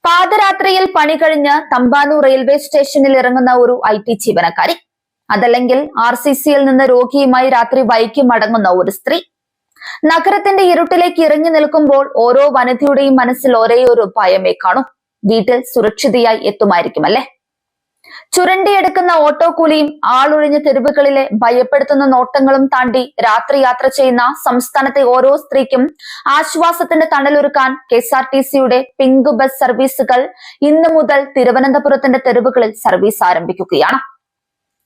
പാദരാത്രിയിൽ പണി കഴിഞ്ഞ് തമ്പാനൂർ റെയിൽവേ സ്റ്റേഷനിൽ ഇറങ്ങുന്ന ഒരു IT ജീവനക്കാരി, അതല്ലെങ്കിൽ RCCയിൽ നിന്ന് രോഗിയുമായി രാത്രി വൈകി മടങ്ങുന്ന ഒരു സ്ത്രീ. നഗരത്തിന്റെ ഇരുട്ടിലേക്ക് ഇറങ്ങി നിൽക്കുമ്പോൾ ഓരോ വനിതയുടെയും മനസ്സിൽ ഒരേ ഒരു ഭയമേ കാണൂ. വീട്ടിൽ സുരക്ഷിതയായി എത്തുമായിരിക്കുമല്ലേ? ചുരണ്ടിയെടുക്കുന്ന ഓട്ടോ കൂലിയും ആളൊഴിഞ്ഞ തെരുവുകളിലെ ഭയപ്പെടുത്തുന്ന നോട്ടങ്ങളും താണ്ടി രാത്രി യാത്ര ചെയ്യുന്ന സംസ്ഥാനത്തെ ഓരോ സ്ത്രീക്കും ആശ്വാസത്തിന്റെ തണലൊരുക്കാൻ KSRTCയുടെ പിങ്ക് ബസ് സർവീസുകൾ ഇന്നു മുതൽ തിരുവനന്തപുരത്തിന്റെ തെരുവുകളിൽ സർവീസ് ആരംഭിക്കുകയാണ്.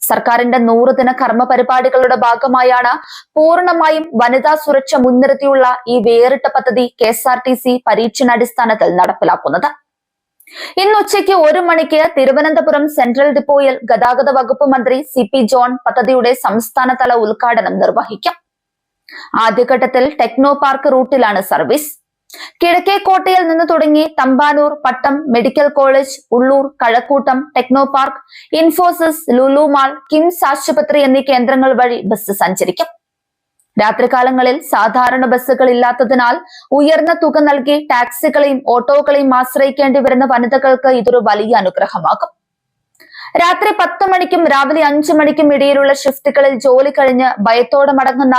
സർക്കാരിന്റെ 100 ദിന കർമ്മ പരിപാടികളുടെ ഭാഗമായാണ് പൂർണ്ണമായും വനിതാ സുരക്ഷ മുൻനിർത്തിയുള്ള ഈ വേറിട്ട പദ്ധതി KSRTC പരീക്ഷണാടിസ്ഥാനത്തിൽ നടപ്പിലാക്കുന്നത്. ഇന്ന് ഉച്ചയ്ക്ക് 1 മണിക്ക് തിരുവനന്തപുരം സെൻട്രൽ ഡിപ്പോയിൽ ഗതാഗത വകുപ്പ് മന്ത്രി CP ജോൺ പദ്ധതിയുടെ സംസ്ഥാനതല ഉദ്ഘാടനം നിർവഹിക്കും. ആദ്യഘട്ടത്തിൽ ടെക്നോ പാർക്ക് റൂട്ടിലാണ് സർവീസ്. കിഴക്കേക്കോട്ടയിൽ നിന്ന് തുടങ്ങി Thampanoor, Pattom, medical college, Ulloor, Kazhakkoottam, Technopark, Infosys, Lulu mall, KIMS ആശുപത്രി എന്നീ കേന്ദ്രങ്ങൾ വഴി ബസ് സഞ്ചരിക്കും. രാത്രികാലങ്ങളിൽ സാധാരണ ബസ്സുകൾ ഇല്ലാത്തതിനാൽ ഉയർന്ന തുക നൽകി ടാക്സികളെയും ഓട്ടോകളെയും ആശ്രയിക്കേണ്ടി വരുന്ന വനിതകൾക്ക് ഇതൊരു വലിയ അനുഗ്രഹമാകും. രാത്രി 10 മണിക്കും രാവിലെ 5 മണിക്കും ഇടയിലുള്ള ഷിഫ്റ്റുകളിൽ ജോലി കഴിഞ്ഞ് ഭയത്തോടെ മടങ്ങുന്ന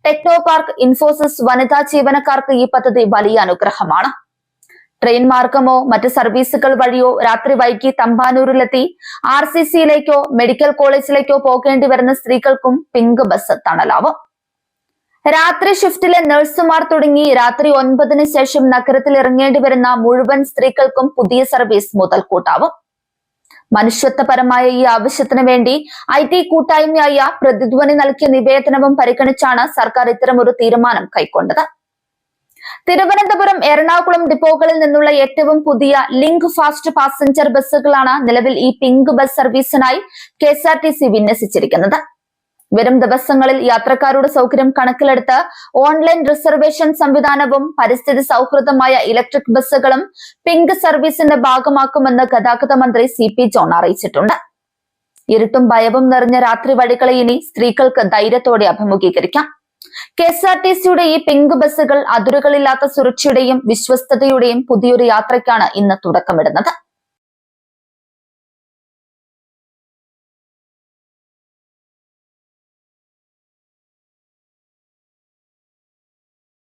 ടെക്നോ പാർക്ക്, ഇൻഫോസിസ് വനിതാ ജീവനക്കാർക്ക് ഈ പദ്ധതി വലിയ അനുഗ്രഹമാണ്. ട്രെയിൻ മാർഗമോ മറ്റ് സർവീസുകൾ വഴിയോ രാത്രി വൈകി തമ്പാനൂരിലെത്തി RCCയിലേക്കോ മെഡിക്കൽ കോളേജിലേക്കോ പോകേണ്ടി വരുന്ന സ്ത്രീകൾക്കും പിങ്ക് ബസ് തണലാവും. രാത്രി ഷിഫ്റ്റിലെ നഴ്സുമാർ തുടങ്ങി രാത്രി 9-ന് ശേഷം നഗരത്തിൽ ഇറങ്ങേണ്ടി വരുന്ന മുഴുവൻ സ്ത്രീകൾക്കും പുതിയ സർവീസ് മുതൽക്കൂട്ടാവും. മനുഷ്യത്വപരമായ ഈ ആവശ്യത്തിന് വേണ്ടി IT കൂട്ടായ്മയായ പ്രതിധ്വനി നൽകിയ നിവേദനവും പരിഗണിച്ചാണ് സർക്കാർ ഇത്തരമൊരു തീരുമാനം കൈക്കൊണ്ടത്. തിരുവനന്തപുരം, എറണാകുളം ഡിപ്പോകളിൽ നിന്നുള്ള ഏറ്റവും പുതിയ ലിങ്ക് ഫാസ്റ്റ് പാസഞ്ചർ ബസ്സുകളാണ് നിലവിൽ ഈ പിങ്ക് ബസ് സർവീസിനായി KSRTC വിന്യസിച്ചിരിക്കുന്നത്. വരും ദിവസങ്ങളിൽ യാത്രക്കാരുടെ സൗകര്യം കണക്കിലെടുത്ത് ഓൺലൈൻ റിസർവേഷൻ സംവിധാനവും പരിസ്ഥിതി സൗഹൃദമായ ഇലക്ട്രിക് ബസ്സുകളും പിങ്ക് സർവീസിന്റെ ഭാഗമാക്കുമെന്ന് ഗതാഗത മന്ത്രി CP ജോൺ അറിയിച്ചിട്ടുണ്ട്. ഇരുട്ടും ഭയവും നിറഞ്ഞ രാത്രി വഴികളെ ഇനി സ്ത്രീകൾക്ക് ധൈര്യത്തോടെ അഭിമുഖീകരിക്കാം. KSRTCയുടെ ഈ പിങ്ക് ബസ്സുകൾ അതിരുകളില്ലാത്ത സുരക്ഷയുടെയും വിശ്വസ്തതയുടെയും പുതിയൊരു യാത്രയ്ക്കാണ് ഇന്ന് തുടക്കമിടുന്നത്.